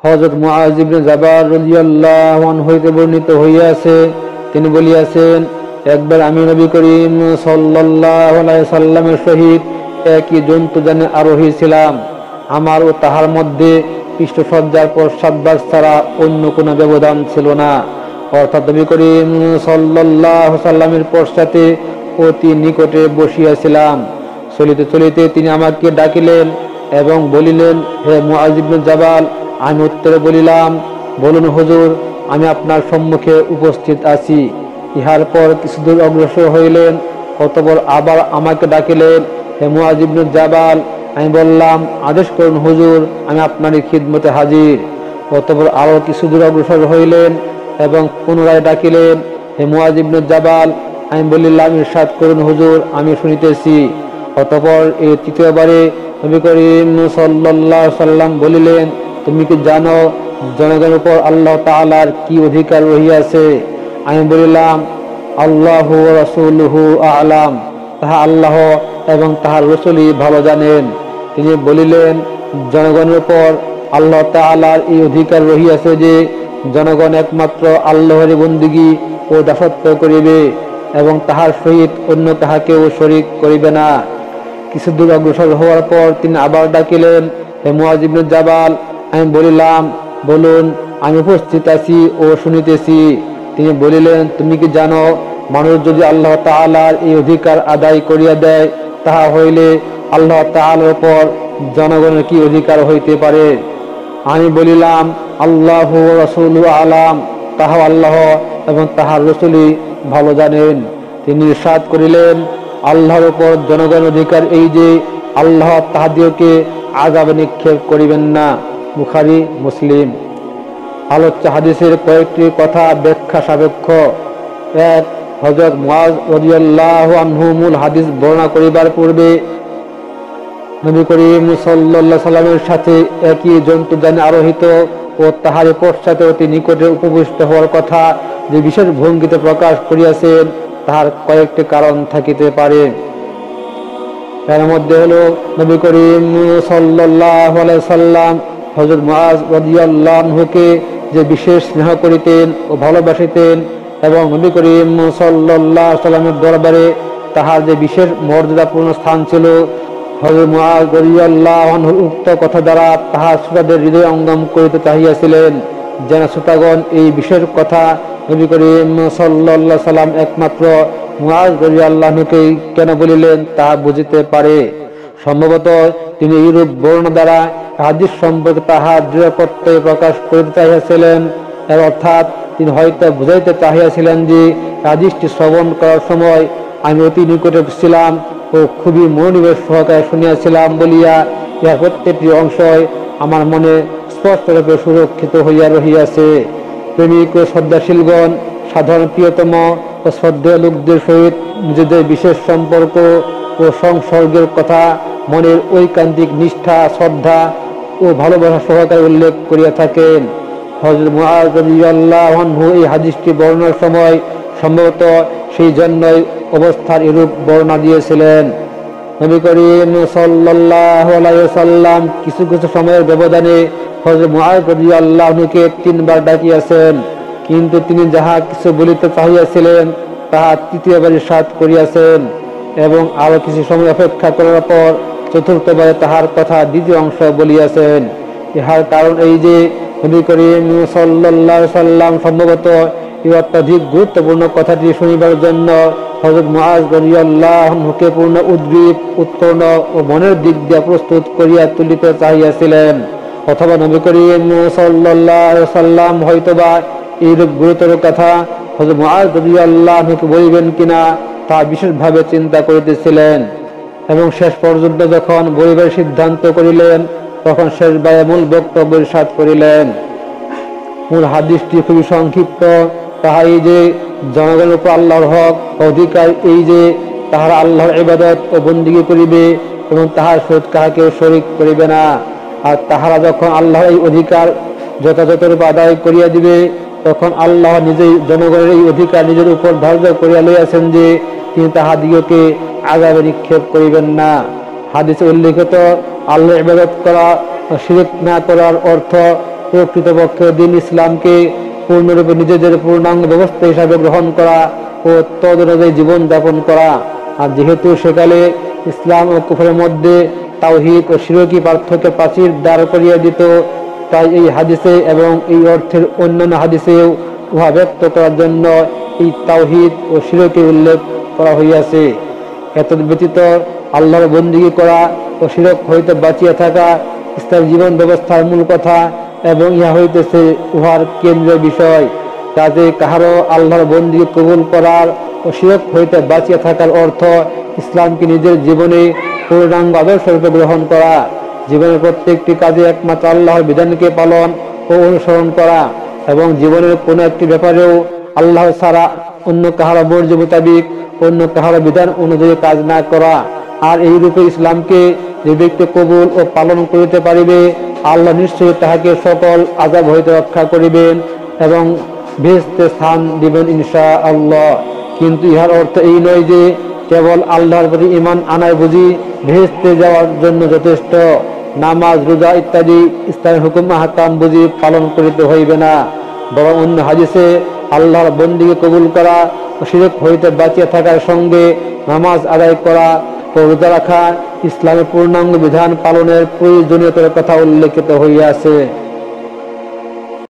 হযরত মুআয ইবনে জাবাল রাদিয়াল্লাহু আনহু হইতে বর্ণিত হইয়াছে, তিনি বলিয়াছেন, একবার আমি নবী করিম সাল্লাল্লাহু আলাইহি সাল্লামের সহিত একই জন্তুযানে আরোহী ছিলাম। আমার ও তাহার মধ্যে পৃষ্ঠসজ্জার পর 7 ভাগ ছাড়া অন্য কোনো ব্যবধান ছিল না। অর্থাৎ নবী করিম সাল্লাল্লাহু সাল্লামের পশ্চাতে অতি নিকটে বসিয়াছিলাম। চলিতে চলিতে তিনি আমাকে ডাকিলেন এবং বলিলেন, হে মুআয ইবনে জাবাল। আমি উত্তরে বলিলাম, বলুন হুজুর, আমি আপনার সম্মুখে উপস্থিত আছি। ইহার পর কিছুদূর অগ্রসর হইলেন, অতঃপর আবার আমাকে ডাকিলেন, হে মুআয ইবনে জাবাল। আমি বললাম, আদেশ করুন হুজুর, আমি আপনারই খিদমতে হাজির। অতঃপর আরো কিছুদূর অগ্রসর হইলেন এবং পুনরায় ডাকিলেন, হে মুআয ইবনে জাবাল। আমি বলিলাম, ইরশাদ করুন হুজুর, আমি শুনিতেছি। অতঃপর এই তৃতীয়বারে নবী করিম সাল্লাল্লাহু আলাইহি সাল্লাম বলিলেন, তুমি কি জানো জনগণের উপর আল্লাহ তাআলার কি অধিকার রহিয়াছে? আমি বলিলাম, আল্লাহু ওয়া রাসূলুহু আ'লাম, তাহা আল্লাহ এবং তাহার রাসূলই ভালো জানেন। তিনি বলিলেন, জনগণের উপর আল্লাহ তাআলার এই অধিকার রহিয়াছে যে জনগণ একমাত্র আল্লাহর বন্দিগি ও দাসত্ব করিবে এবং তাহার সহিত অন্য কাহাকেও শরীক করিবে না। কিছু দূর অগ্রসর হওয়ার পর তিনি আবার ডাকিলেন, হে মুআয ইবনে জাবাল। আমি বলিলাম, বলুন, আমি উপস্থিত আছি ও শুনিতেছি। তিনি বলিলেন, তুমি কি জানো মানুষ যদি আল্লাহ তাআলার এই অধিকার আদায় করিয়া দেয়, তাহা হইলে আল্লাহ তাআলার উপর জনগণের কি অধিকার হইতে পারে? আমি বলিলাম, আল্লাহু ওয়া রাসূলুহু আ'লাম, তাহা আল্লাহ এবং তাহার রাসূলই ভালো জানেন। তিনি ইরশাদ করিলেন, আল্লাহর উপর জনগণের অধিকার এই যে আল্লাহ তাহাদিওকে আযাবে নিক্ষেপ করিবেন না। বুখারী, মুসলিম। আলোচ্য হাদিসের কয়েকটি কথা ব্যাখ্যা সাপেক্ষ। এক, হযরত মুআয রাদিয়াল্লাহু আনহু মূল হাদিস বর্ণনা করিবার পূর্বে নবী করিম সাল্লাল্লাহু আলাইহি সাল্লামের সাথে একই জন্তুযানে আরোহিত ও তাহার পশ্চাতে অতি নিকটে উপবিষ্ট হওয়ার কথা যে বিশেষ ভঙ্গিতে প্রকাশ করিয়াছেন, তাহার কয়েকটি কারণ থাকিতে পারে। এর মধ্যে হলো, নবী করিম সাল্লাল্লাহু আলাইহি সাল্লাম হযরত মুআয রাদিয়াল্লাহু আনহুকে যে বিশেষ স্নেহ করিতেন ও ভালোবাসিতেন এবং নবী করিম সাল্লাল্লাহু আলাইহি সাল্লামের দরবারে তাহার যে বিশেষ মর্যাদাপূর্ণ স্থান ছিল, হযরত মুআয রাদিয়াল্লাহু আনহু উক্ত কথা দ্বারা তাহার শ্রোতাদের হৃদয় অঙ্গম করিতে চাহিয়াছিলেন, যেন শ্রোতাগণ এই বিশেষ কথা নবী করিম সাল্লাল্লাহু আলাইহি সাল্লাম একমাত্র মুআয রাদিয়াল্লাহু আনহুকেই কেন বলিলেন তাহা বুঝিতে পারে। সম্ভবত তিনি এইরূপ বর্ণনা দ্বারা হাদিস সম্পর্কে তাহার দৃঢ় প্রত্যয় প্রকাশ করিতে চাহিয়াছিলেন। এর অর্থাৎ তিনি হয়তো বুঝাইতে চাহিয়াছিলেন যে হাদিসটি শ্রবণ করার সময় আমি অতি নিকটে ছিলাম ও খুবই মনোনিবেশ সহকারে শুনিয়াছিলাম বলিয়া ইহার প্রত্যেকটি অংশই আমার মনে স্পষ্টরূপে সুরক্ষিত হইয়া রহিয়াছে। প্রেমিক ও শ্রদ্ধাশীলগণ সাধারণ প্রিয়তম ও শ্রদ্ধেয় লোকদের সহিত নিজেদের বিশেষ সম্পর্ক ও সংসর্গের কথা মনের ঐকান্তিক নিষ্ঠা, শ্রদ্ধা ও ভালোবাসা সহকারে উল্লেখ করিয়া থাকেন। হযরত মুআয রাদিয়াল্লাহু আনহু এই হাদিসটি বর্ণনার সময় সম্ভবত সেই জন্যই অবস্থার এরূপ বর্ণনা দিয়েছিলেন। নবী করিম সাল্লাল্লাহু আলাইহি সাল্লাম কিছু কিছু সময়ের ব্যবধানে হযরত মুআয রাদিয়াল্লাহু আনহুকে 3 বার ডাকিয়াছেন, কিন্তু তিনি যাহা কিছু বলিতে চাহিয়াছিলেন তাহা তৃতীয়বার ইরশাদ করিয়াছেন এবং আরো কিছু সময় অপেক্ষা করার পর চতুর্থবারে তাহার কথা দ্বিতীয় অংশ বলিয়াছেন। ইহার কারণ এই যে নবী করিম সাল্লাল্লাহু আলাইহি সাল্লাম সম্ভবত এই অত্যধিক গুরুত্বপূর্ণ কথাটি শুনিবার জন্য হযরত মুআয রাদিয়াল্লাহু আনহুকে পূর্ণ উদ্গ্রীব, উৎপন্ন ও মনের দিক দিয়া প্রস্তুত করিয়া তুলিতে চাহিয়াছিলেন। অথবা নবী করিম সাল্লাল্লাহু আলাইহি সাল্লাম হয়তোবা এইরূপ গুরুতর কথা হযরত মুআয রাদিয়াল্লাহু আনহুকে বলিবেন কিনা তা বিশেষভাবে চিন্তা করিতেছিলেন এবং শেষ পর্যন্ত যখন বলিবার সিদ্ধান্ত করিলেন তখন শেষবারে মূল বক্তব্য ইরশাদ করিলেন। মূল হাদিসটি খুবই সংক্ষিপ্ত। তাহা এই যে জনগণের উপর আল্লাহর হক অধিকার এই যে তাহারা আল্লাহর ইবাদত ও বন্দিগি করিবে এবং তাহার সহিত কাহাকেও শরীক করিবে না। আর তাহারা যখন আল্লাহর এই অধিকার যথাযথরূপে আদায় করিয়া দিবে তখন আল্লাহ নিজেই জনগণের এই অধিকার নিজের উপর ধার্য করিয়া লইয়াছেন যে তিনি তাহাদিগকে আযাবে নিক্ষেপ করিবেন না। হাদিসে উল্লেখিত আল্লাহর ইবাদত করা, শিরক না করার অর্থ প্রকৃতপক্ষে দিন ইসলামকে পূর্ণরূপে নিজেদের পূর্ণাঙ্গ ব্যবস্থা হিসাবে গ্রহণ করা ও তদ অনুযায়ী জীবন যাপন করা। আর যেহেতু সেকালে ইসলাম ও কুফরের মধ্যে তাওহীদ ও শিরকি পার্থক্য প্রাচীর দাঁড় করিয়ে দিত, তাই এই হাদিসে এবং এই অর্থের অন্যান্য হাদিসেও উহা ব্যক্ত করার জন্য এই তাওহীদ ও শিরকের উল্লেখ করা হইয়াছে। এত ব্যতীত আল্লাহর বন্দিগি করা ও শিরক হইতে বাঁচিয়া থাকা ইসলাম জীবন ব্যবস্থার মূল কথা এবং ইহা হইতেছে উহার কেন্দ্রীয় বিষয়। কাজে কাহারও আল্লাহর বন্দিগি কবুল করার ও শিরক হইতে বাঁচিয়া থাকার অর্থ ইসলামকে নিজের জীবনে পূর্ণাঙ্গ আদর্শরূপে গ্রহণ করা, জীবনের প্রত্যেকটি কাজে একমাত্র আল্লাহর বিধানকে পালন ও অনুসরণ করা এবং জীবনের কোনো একটি ব্যাপারেও আল্লাহ ছাড়া অন্য কাহারো মর্জি মোতাবিক অন্য কাহারো বিধান অনুযায়ী কাজ না করা। আর এই রূপে ইসলামকে যে ব্যক্তি কবুল ও পালন করিতে পারিবে, আল্লাহ নিশ্চয়ই তাহাকে সকল আযাব হইতে রক্ষা করিবেন এবং বেহেশতে স্থান দিবেন ইনশাআল্লাহ। কিন্তু ইহার অর্থ এই নয় যে কেবল আল্লাহর প্রতি ঈমান আনায় বুঝি বেহেশতে যাওয়ার জন্য যথেষ্ট। নামাজ, রোজা ইত্যাদি ইসলামের হুকুম আহকাম বুঝি পালন করিতে হইবে না, বরং অন্য হাদিসে আল্লাহর বন্দিকে কবুল করা ও শিরক হইতে বাঁচিয়ে থাকার সঙ্গে নামাজ আদায় করা ও রোজা রাখা ইসলামের পূর্ণাঙ্গ বিধান পালনের প্রয়োজনীয়তার কথা উল্লেখিত হইয়াছে।